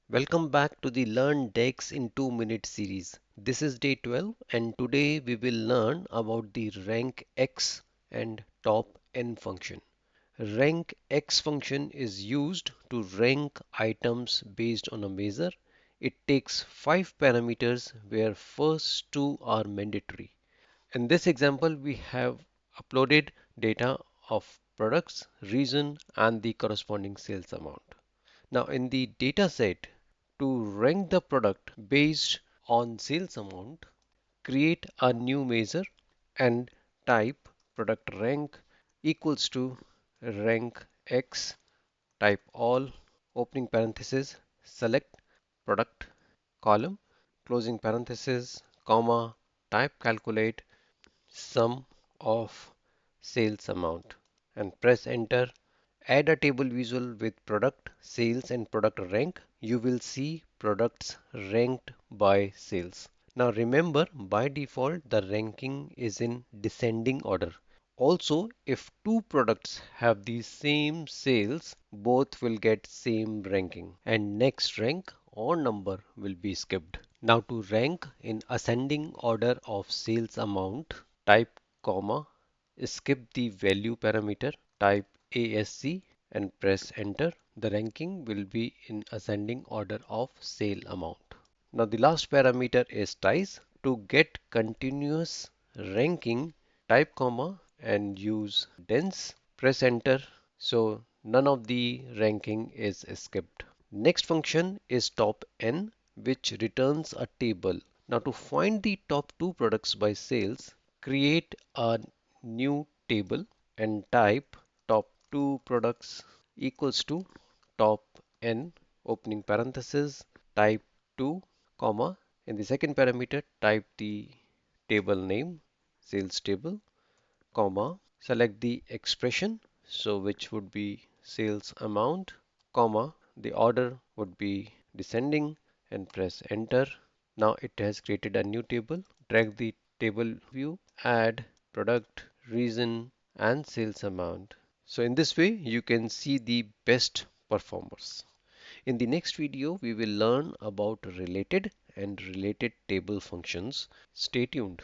Welcome back to the Learn DAX in 2 minute series. This is day 12 and today we will learn about the RANKX and TOPN function. RANKX function is used to rank items based on a measure. It takes 5 parameters where first two are mandatory. In this example we have uploaded data of products, region and the corresponding sales amount. Now in the data set, to rank the product based on sales amount, create a new measure and type product rank equals to rank x, type all, opening parenthesis, select product column, closing parenthesis, comma, type calculate sum of sales amount and press enter. Add a table visual with product, sales and product rank. You will see products ranked by sales. Now remember, by default, the ranking is in descending order. Also, if two products have the same sales, both will get same ranking and next rank or number will be skipped. Now to rank in ascending order of sales amount, type comma, skip the value parameter, type ASC and press enter. The ranking will be in ascending order of sale amount. Now the last parameter is ties. To get continuous ranking, type comma and use dense, press enter. So none of the ranking is skipped. Next function is top n, which returns a table. Now to find the top two products by sales, create a new table and type top two products equals to top n, opening parenthesis, type 2 comma, in the second parameter type the table name, sales table, comma, select the expression, so which would be sales amount, comma, the order would be descending and press enter. Now it has created a new table. Drag the table view, add product, reason and sales amount. So in this way you can see the best performers. In the next video, we will learn about related and related table functions. Stay tuned.